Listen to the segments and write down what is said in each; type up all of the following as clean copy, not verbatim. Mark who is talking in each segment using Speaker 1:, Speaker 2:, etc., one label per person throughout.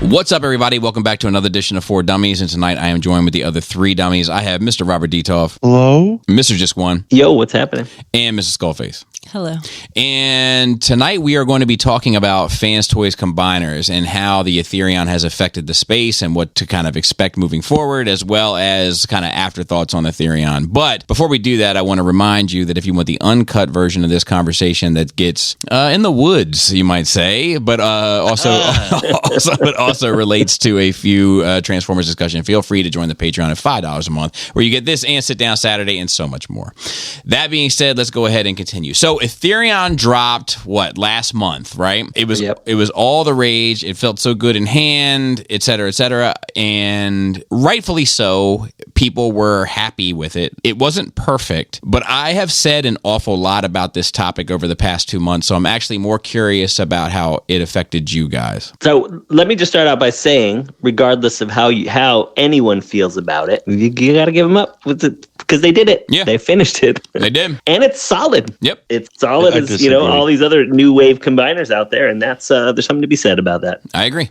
Speaker 1: What's up, everybody? Welcome back to another edition of 4 Dummies, and tonight I am joined with the other 3 dummies. I have Mr. Robert Detoff.
Speaker 2: Hello.
Speaker 1: Mr. Just One.
Speaker 3: Yo, what's happening?
Speaker 1: And Mrs. Skullface.
Speaker 4: Hello.
Speaker 1: And tonight we are going to be talking about Fans Toys Combiners and how the Ethereaon has affected the space and what to kind of expect moving forward, as well as kind of afterthoughts on Ethereaon. But before we do that, I want to remind you that if you want the uncut version of this conversation that gets in the woods, you might say, but also relates to a few Transformers discussion, feel free to join the Patreon at $5 a month, where you get this and Sit Down Saturday and so much more. That being said, let's go ahead and continue. So Ethereaon dropped last month, right? It was all the rage. It felt so good in hand, et cetera, and rightfully so. People were happy with it. It wasn't perfect, but I have said an awful lot about this topic over the past 2 months, so I'm actually more curious about how it affected you guys.
Speaker 3: So let me just start out by saying, regardless of how anyone feels about it, you got to give them up with it because they did it.
Speaker 1: Yeah.
Speaker 3: They finished it.
Speaker 1: They did.
Speaker 3: And it's solid.
Speaker 1: Yep.
Speaker 3: It's solid as, all these other new wave combiners out there, and that's there's something to be said about that.
Speaker 1: I agree.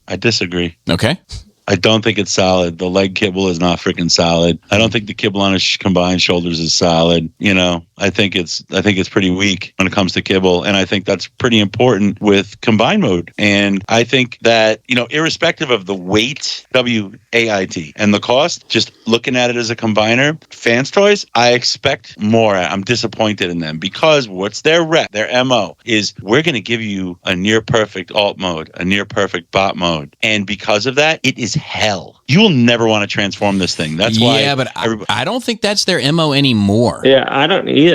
Speaker 2: I disagree.
Speaker 1: Okay.
Speaker 2: I don't think it's solid. The leg kibble is not freaking solid. I don't think the kibble on his combined shoulders is solid. I think it's pretty weak when it comes to kibble, and I think that's pretty important with combined mode. And I think that, irrespective of the weight, WAIT, and the cost, just looking at it as a combiner, Fans Toys, I expect more. I'm disappointed in them because what's their rep, their MO is we're going to give you a near perfect alt mode, a near perfect bot mode. And because of that, it is hell. You will never want to transform this thing. That's why. Yeah,
Speaker 1: but I don't think that's their MO anymore.
Speaker 3: Yeah, I don't either.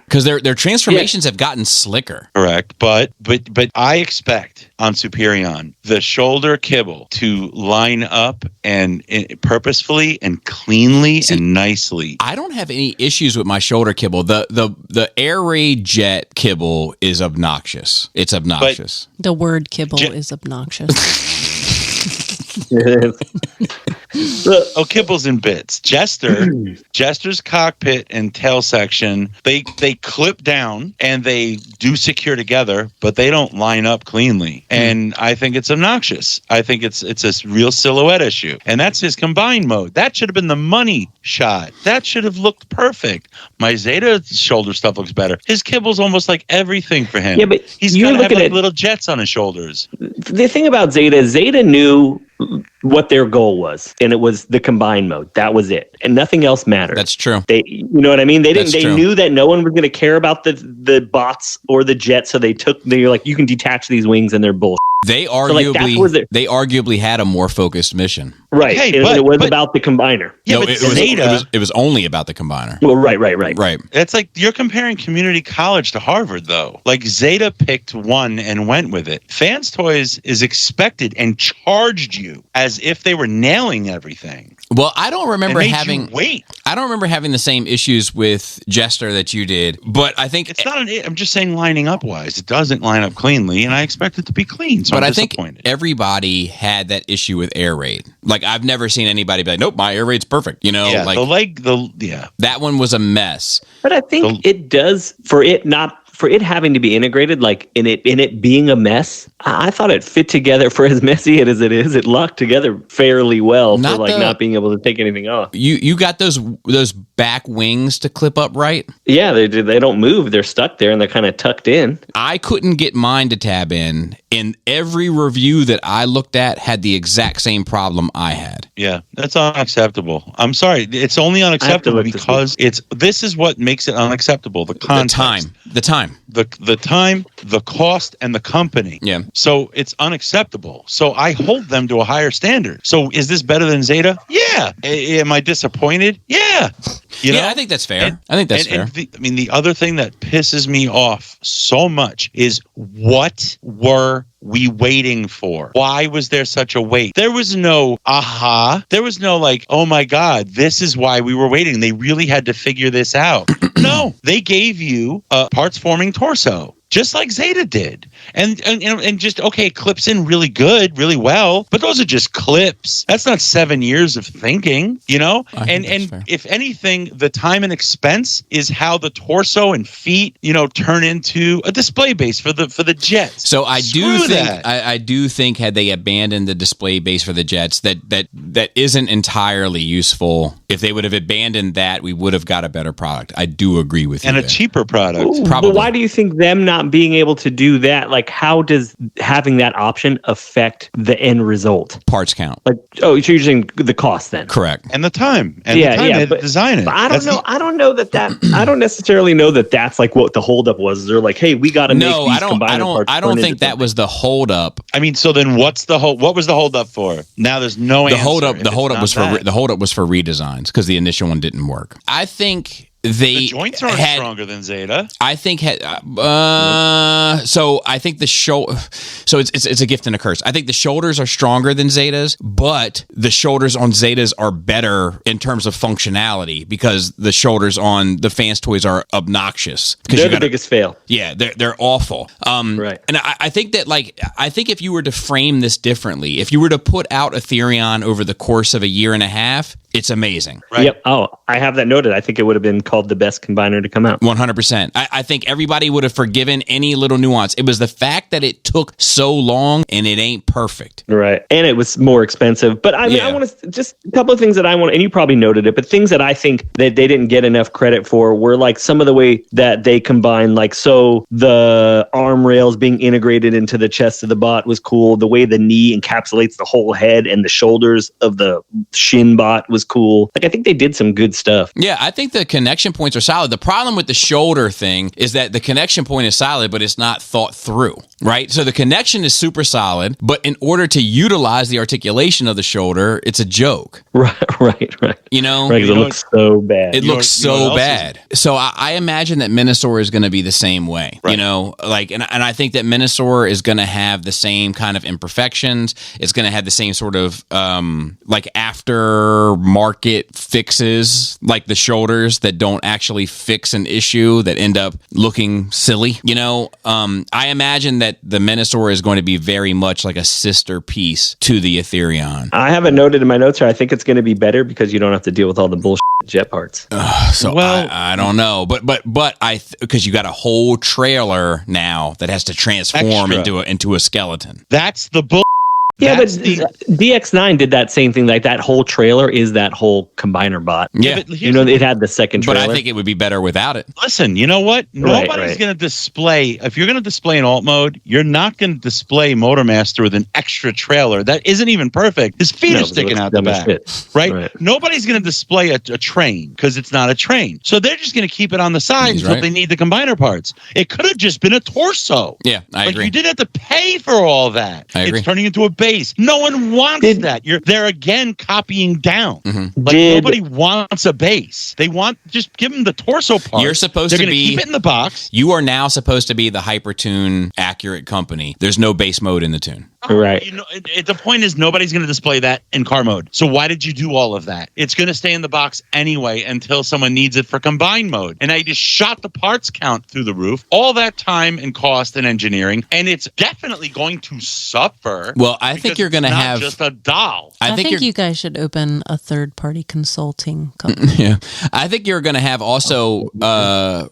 Speaker 1: Because their transformations have gotten slicker.
Speaker 2: Correct, but I expect on Superion the shoulder kibble to line up and purposefully and cleanly and nicely.
Speaker 1: I don't have any issues with my shoulder kibble. The air raid jet kibble is obnoxious. It's obnoxious.
Speaker 4: The word kibble is obnoxious.
Speaker 2: Kibbles and bits. Jester's cockpit and tail section, they clip down and they do secure together, but they don't line up cleanly. And I think it's obnoxious. I think it's a real silhouette issue. And that's his combined mode. That should have been the money shot. That should have looked perfect. My Zeta shoulder stuff looks better. His kibble's almost like everything for him.
Speaker 3: Yeah, but
Speaker 2: he's got to have little jets on his shoulders.
Speaker 3: The thing about Zeta knew what their goal was, and it was the combined mode. That was it, and nothing else mattered.
Speaker 1: That's true.
Speaker 3: You know what I mean? They knew that no one was going to care about the bots or the jets, so they're like, you can detach these wings, and they're bullshit.
Speaker 1: They arguably had a more focused mission.
Speaker 3: Right. It was about the combiner.
Speaker 2: Yeah,
Speaker 1: no,
Speaker 2: but
Speaker 1: it was only about the combiner.
Speaker 3: Well, right.
Speaker 2: It's like you're comparing community college to Harvard, though. Like Zeta picked one and went with it. Fans Toys is expected and charged you as if they were nailing everything.
Speaker 1: Well, I don't remember having the same issues with Jester that you did, but I think
Speaker 2: it's not I'm just saying lining up wise, it doesn't line up cleanly, and I expect it to be clean. So
Speaker 1: but
Speaker 2: I'm
Speaker 1: I think everybody had that issue with air raid. Like I've never seen anybody be like, "Nope, my air raid's perfect." That one was a mess.
Speaker 3: But I think it does for it having to be integrated, like in it being a mess. I thought it fit together for as messy as it is. It locked together fairly well not being able to take anything off.
Speaker 1: You got those back wings to clip up, right?
Speaker 3: Yeah, they don't move. They're stuck there and they're kind of tucked in.
Speaker 1: I couldn't get mine to tab in. And every review that I looked at had the exact same problem I had.
Speaker 2: Yeah, that's unacceptable. I'm sorry. It's only unacceptable because this is what makes it unacceptable. The context.
Speaker 1: The time,
Speaker 2: the cost, and the company.
Speaker 1: Yeah.
Speaker 2: So it's unacceptable. So I hold them to a higher standard. So is this better than Zeta? Yeah. Am I disappointed? Yeah.
Speaker 1: I think that's fair. I think that's fair.
Speaker 2: The other thing that pisses me off so much is what were we waiting for? Why was there such a wait? There was no aha. There was no like, oh my God, this is why we were waiting. They really had to figure this out. No, they gave you a parts forming torso. just like Zeta did. And just, okay, it clips in really good, really well, but those are just clips. That's not 7 years of thinking, you know? And if anything, the time and expense is how the torso and feet, you know, turn into a display base for the jets.
Speaker 1: So I do think had they abandoned the display base for the jets, that isn't entirely useful. If they would have abandoned that, we would have got a better product. I do agree with you.
Speaker 2: And a cheaper product.
Speaker 3: Ooh,
Speaker 1: probably.
Speaker 3: But why do you think them not being able to do that, like how does having that option affect the end result?
Speaker 1: Parts count.
Speaker 3: Like, so you're using the cost then.
Speaker 1: Correct.
Speaker 2: And the time. And the time they had to design it.
Speaker 3: But I don't know. I don't necessarily know that that's like what the holdup was. They're like, hey, we got to make these combiner parts.
Speaker 1: I don't think that was the holdup.
Speaker 2: I mean, so then what was the holdup for? Now there's no answer.
Speaker 1: The holdup was for redesigns because the initial one didn't work. I think the
Speaker 2: joints aren't stronger than Zeta.
Speaker 1: I think so I think so it's a gift and a curse. I think the shoulders are stronger than Zetas, but the shoulders on Zetas are better in terms of functionality because the shoulders on the Fans toys are obnoxious.
Speaker 3: They're the biggest fail.
Speaker 1: Yeah, they're awful.
Speaker 3: Right.
Speaker 1: And I think that I think if you were to frame this differently, if you were to put out Ethereaon over the course of a year and a half, it's amazing.
Speaker 3: Right? Yep. Oh, I have that noted. I think it would have been called the best combiner to come out.
Speaker 1: 100%. I think everybody would have forgiven any little nuance. It was the fact that it took so long and it ain't perfect.
Speaker 3: Right. And it was more expensive. But I mean, I want to just a couple of things that I want, and you probably noted it, but things that I think that they didn't get enough credit for were like some of the way that they combined, like, so the arm rails being integrated into the chest of the bot was cool. The way the knee encapsulates the whole head and the shoulders of the shin bot was cool. Like, I think they did some good stuff.
Speaker 1: Yeah, I think the connection points are solid. The problem with the shoulder thing is that the connection point is solid, but it's not thought through, right? So the connection is super solid, but in order to utilize the articulation of the shoulder, it's a joke.
Speaker 3: Right.
Speaker 1: You know?
Speaker 3: Right, it looks so bad.
Speaker 1: It looks so bad. So I imagine that Minosaur is going to be the same way, right. You know? Like, and I think that Minosaur is going to have the same kind of imperfections. It's going to have the same sort of, like, after market fixes, like the shoulders that don't actually fix an issue that end up looking silly. You know, I imagine that the Minosaur is going to be very much like a sister piece to the Ethereaon.
Speaker 3: I have it noted in my notes here. I think it's going to be better because you don't have to deal with all the bullshit jet parts.
Speaker 1: I don't know, but because you got a whole trailer now that has to transform into a skeleton.
Speaker 2: That's the bull.
Speaker 3: Yeah, but DX9 did that same thing. Like, that whole trailer is that whole combiner bot.
Speaker 1: Yeah.
Speaker 3: You know, it had the second trailer.
Speaker 1: But I think it would be better without it.
Speaker 2: Listen, you know what? Nobody's going to display, if you're going to display in alt mode, you're not going to display Motormaster with an extra trailer. That isn't even perfect. His feet are sticking out the back. Right? Nobody's going to display a train because it's not a train. So they're just going to keep it on the side until they need the combiner parts. It could have just been a torso.
Speaker 1: Yeah, I agree.
Speaker 2: You didn't have to pay for all that.
Speaker 1: I agree.
Speaker 2: It's turning into a base. No one wants that. They're again copying down.
Speaker 1: Mm-hmm.
Speaker 2: Like, nobody wants a base. They want, just give them the torso part.
Speaker 1: You're supposed
Speaker 2: to
Speaker 1: be
Speaker 2: keep it in the box.
Speaker 1: You are now supposed to be the Hypertune accurate company. There's no base mode in the tune.
Speaker 3: Right.
Speaker 2: You know, the point is nobody's going to display that in car mode. So why did you do all of that? It's going to stay in the box anyway until someone needs it for combined mode. And now you just shot the parts count through the roof. All that time and cost and engineering, and it's definitely going to suffer.
Speaker 1: Well, I think you're going to have
Speaker 2: just a doll.
Speaker 4: I think you guys should open a third-party consulting company.
Speaker 1: Yeah, I think you're going to have also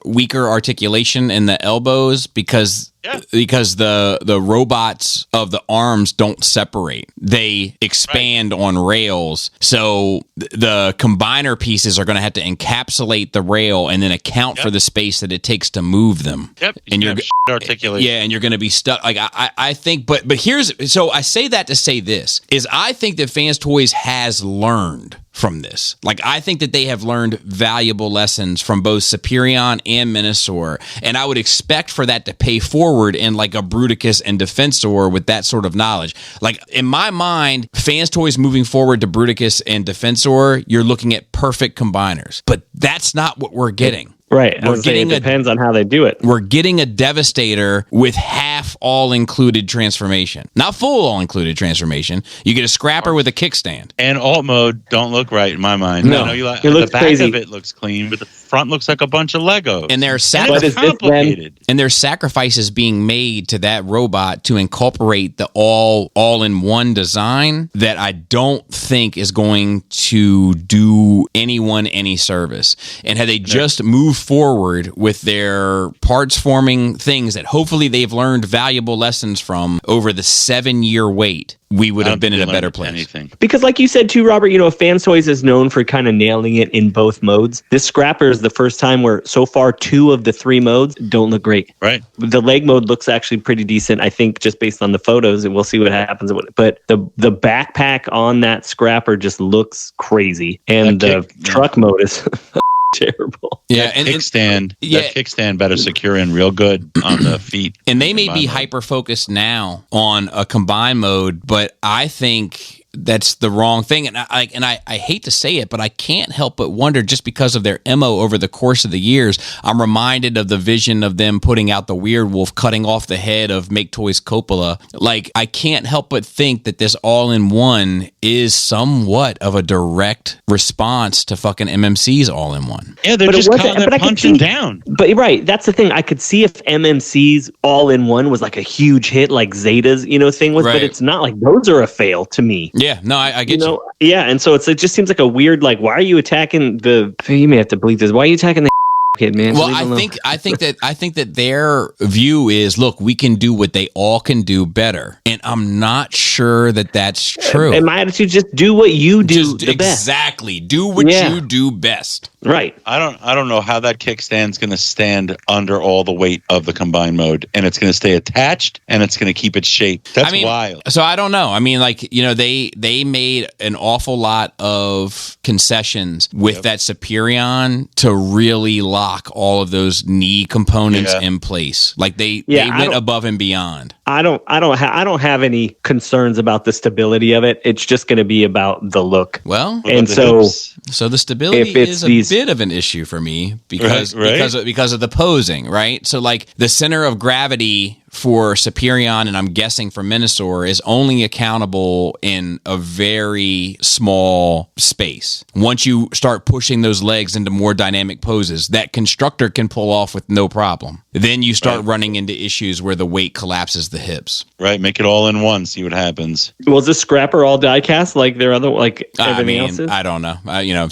Speaker 1: weaker articulation in the elbows because the robots of the arms don't separate. They expand on rails. So the combiner pieces are going to have to encapsulate the rail and then account for the space that it takes to move them.
Speaker 2: Yep.
Speaker 1: And you're
Speaker 2: articulation.
Speaker 1: Yeah, and you're going to be stuck. Like I think, but here's, so I say that to say this is I think that Fans Toys has learned from this. Like, I think that they have learned valuable lessons from both Superion and Minosaur, and I would expect for that to pay forward in like a Bruticus and Defensor with that sort of knowledge. Like, in my mind, Fans Toys moving forward to Bruticus and Defensor, you're looking at perfect combiners, but that's not what we're getting.
Speaker 3: Right. It depends on how they do it.
Speaker 1: We're getting a Devastator with half all-included transformation. Not full all-included transformation. You get a Scrapper with a kickstand.
Speaker 2: And alt mode don't look right in my mind.
Speaker 3: No,
Speaker 2: I know
Speaker 3: it looks
Speaker 2: the back
Speaker 3: crazy.
Speaker 2: of it looks clean, but the front looks like a bunch of Legos.
Speaker 1: And there's
Speaker 2: it's complicated.
Speaker 1: And there's sacrifices being made to that robot to incorporate the all-in-one design that I don't think is going to do anyone any service. And had they just moved forward with their parts forming things that hopefully they've learned valuable lessons from over the 7-year wait, we would have been in a better place.
Speaker 2: Anything.
Speaker 3: Because like you said too, Robert, Fans Toys is known for kind of nailing it in both modes. This Scrapper is the first time where so far 2 of the 3 modes don't look great.
Speaker 2: Right.
Speaker 3: The leg mode looks actually pretty decent, I think, just based on the photos, and we'll see what happens. But the backpack on that Scrapper just looks crazy. And the truck mode is terrible.
Speaker 1: Yeah,
Speaker 2: and kickstand. That kickstand better secure in real good on the feet.
Speaker 1: And they may be hyper focused now on a combined mode, but I think that's the wrong thing. And I hate to say it, but I can't help but wonder, just because of their MO over the course of the years, I'm reminded of the vision of them putting out the Weird Wolf, cutting off the head of Make Toys Coppola. Like, I can't help but think that this all-in-one is somewhat of a direct response to fucking MMC's all-in-one.
Speaker 2: Yeah, they're just punching down.
Speaker 3: But right, that's the thing. I could see if MMC's all-in-one was like a huge hit, like Zeta's, thing was, but it's not. Like, those are a fail to me.
Speaker 1: Yeah, no, I get you.
Speaker 3: Yeah, and so it just seems like a weird, like, why are you attacking you may have to bleep this. Why are you attacking the kid, man?
Speaker 1: Well, I think that their view is, look, we can do what they all can do better, and I'm not sure that that's true.
Speaker 3: And my attitude, just do what you do the best.
Speaker 1: Exactly, do what you do best.
Speaker 3: Right.
Speaker 2: I don't know how that kickstand's going to stand under all the weight of the combined mode, and it's going to stay attached, and it's going to keep its shape. That's wild.
Speaker 1: So I don't know. I mean, like, they made an awful lot of concessions with that Superion to really lock all of those knee components in place. Like they went above and beyond.
Speaker 3: I don't have any concerns about the stability of it. It's just going to be about the look.
Speaker 1: Well,
Speaker 3: and
Speaker 1: so the stability is a bit of an issue for me because of the posing, right? So like the center of gravity for Superion, and I'm guessing for Minosaur, is only accountable in a very small space. Once you start pushing those legs into more dynamic poses, that Constructor can pull off with no problem. Then you start running into issues where the weight collapses the hips.
Speaker 2: Right, make it all in one, see what happens.
Speaker 3: Was this Scrapper all die cast like their other, like everything else is?
Speaker 1: I don't know.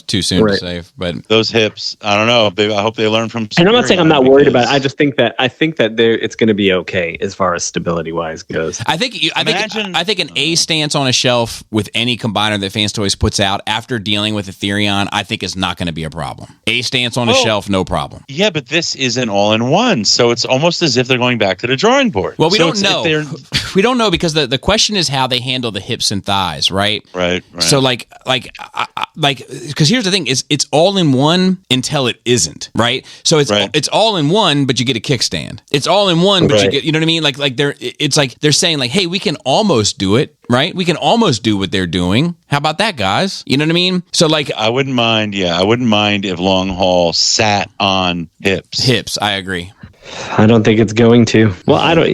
Speaker 1: Too soon to say. But
Speaker 2: those hips, I don't know. I hope they learn from Superion.
Speaker 3: And I'm not saying I'm not worried about it. I just think that it's going to be okay as far as stability wise goes.
Speaker 1: I think an A stance on a shelf with any combiner that Fans Toys puts out after dealing with Ethereaon, I think is not going to be a problem. A stance on a shelf, no problem.
Speaker 2: Yeah, but this is an all-in-one, so it's almost as if they're going back to the drawing board.
Speaker 1: Well, we don't know. We don't know because the question is how they handle the hips and thighs, right?
Speaker 2: Right.
Speaker 1: So because here's the thing: it's all in one until it isn't, right? So it's all in one, but you get a kickstand. It's all in one, but you get, you know what I mean? Like they're saying like, hey, we can almost do it, right? We can almost do what they're doing. How about that, guys? You know what I mean? So like,
Speaker 2: I wouldn't mind if long haul sat on hips.
Speaker 1: Hips, I agree.
Speaker 3: I don't think it's going to. Well, I don't.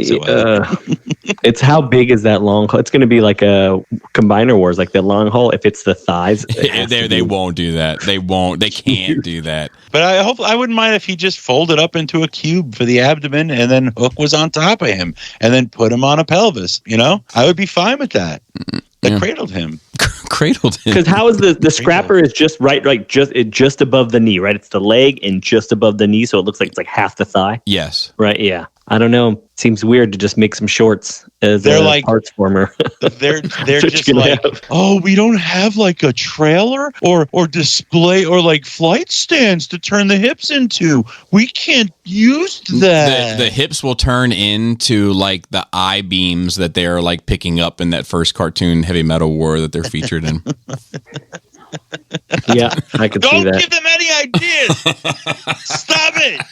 Speaker 3: It's how big is that long haul? It's going to be like a Combiner Wars, like the long haul. If it's the thighs,
Speaker 1: they won't do that. They won't. They can't do that.
Speaker 2: But I wouldn't mind if he just folded up into a cube for the abdomen, and then Hook was on top of him, and then put him on a pelvis. I would be fine with that. Cradled him.
Speaker 1: Cradled him.
Speaker 3: Because how is the Scrapper is just just above the knee, right? It's the leg and just above the knee, so it looks like it's like half the thigh.
Speaker 1: Yes.
Speaker 3: Right. Yeah. I don't know. Seems weird to just make some shorts as a parts former.
Speaker 2: they're just like, we don't have like a trailer or display or like flight stands to turn the hips into. We can't use that.
Speaker 1: The hips will turn into like the I-beams that they're like picking up in that first cartoon Heavy Metal War that they're featured in.
Speaker 3: Yeah, I could see that.
Speaker 2: Don't give them any ideas. Stop it.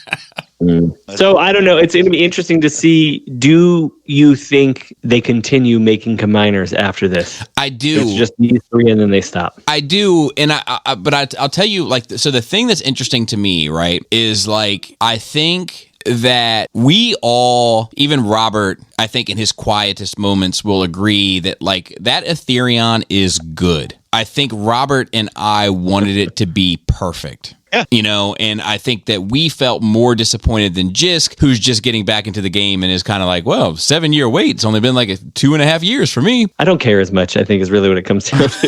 Speaker 3: So I don't know. It's going to be interesting to see. Do you think they continue making combiners after this?
Speaker 1: I do.
Speaker 3: It's just these 3 and then they stop.
Speaker 1: I do, and I'll tell you, like, so the thing that's interesting to me, right, is like I think that we all, even Robert, I think in his quietest moments, will agree that like that Ethereaon is good. I think Robert and I wanted it to be perfect.
Speaker 2: Yeah.
Speaker 1: You know, and I think that we felt more disappointed than Jisk, who's just getting back into the game and is kind of like, well, 7-year wait. It's only been like 2.5 years for me.
Speaker 3: I don't care as much, I think, is really what it comes down to.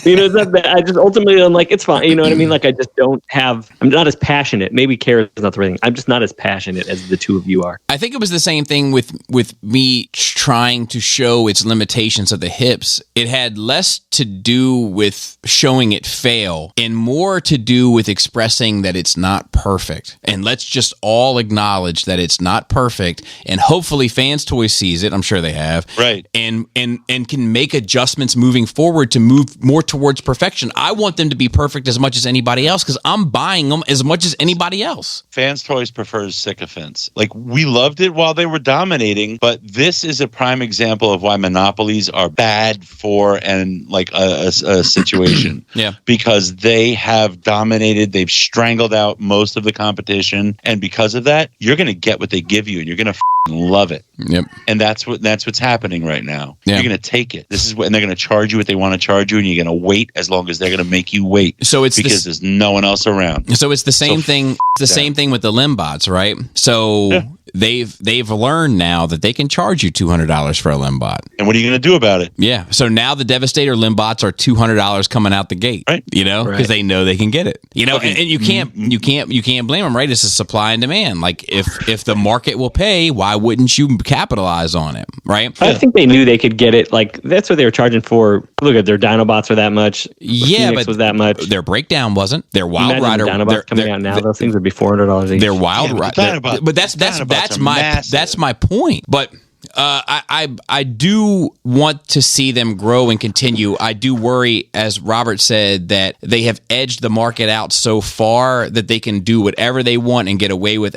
Speaker 3: It's not that I just ultimately, I'm like, it's fine. You know what I mean? Like, I just I'm not as passionate. Maybe care is not the right thing. I'm just not as passionate as the two of you are.
Speaker 1: I think it was the same thing with me trying to show its limitations of the hips. It had less to do with showing it fail and more to do with expressing that it's not perfect. And let's just all acknowledge that it's not perfect. And hopefully Fans Toys sees it. I'm sure they have.
Speaker 2: Right.
Speaker 1: And can make adjustments moving forward to move more towards perfection. I want them to be perfect as much as anybody else because I'm buying them as much as anybody else.
Speaker 2: Fans Toys prefers sycophants. Like, we loved it while they were dominating, but this is a prime example of why monopolies are bad for a situation.
Speaker 1: Yeah.
Speaker 2: Because they have dominated, they've strangled out most of the competition, and because of that, you're going to get what they give you, and you're going to love it.
Speaker 1: Yep.
Speaker 2: And that's what's happening right now.
Speaker 1: Yeah.
Speaker 2: You're going to take it. This is what, and they're going to charge you what they want to charge you, and you're going to wait as long as they're going to make you wait.
Speaker 1: So it's
Speaker 2: because there's no one else around.
Speaker 1: So it's the same thing. It's the same thing with the Limbots, right? So. Yeah. They've learned now that they can charge you $200 for a Limbot.
Speaker 2: And what are you going to do about it?
Speaker 1: Yeah. So now the Devastator Limbots are $200 coming out the gate,
Speaker 2: right?
Speaker 1: You know, because they know they can get it. You know,
Speaker 2: Okay.
Speaker 1: and you can't blame them, right? It's a supply and demand. Like if the market will pay, why wouldn't you capitalize on it, right?
Speaker 3: I think they knew they could get it. Like that's what they were charging for. Look at their Dinobots are that much.
Speaker 1: Yeah,
Speaker 3: Phoenix
Speaker 1: but
Speaker 3: was that much.
Speaker 1: Their Breakdown wasn't. Their Wild Rider.
Speaker 3: Dinobots coming out now. Those things would be $400 each.
Speaker 1: Their Wild Rider. But that's my point. But I do want to see them grow and continue. I do worry, as Robert said, that they have edged the market out so far that they can do whatever they want and get away with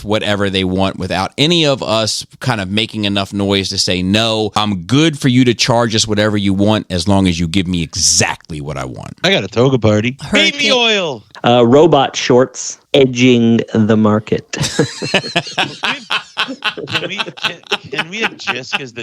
Speaker 1: whatever they want without any of us kind of making enough noise to say, no, I'm good for you to charge us whatever you want as long as you give me exactly what I want.
Speaker 2: I got a toga party. Baby oil.
Speaker 3: Robot shorts edging the market.
Speaker 2: Can we have Jisk as the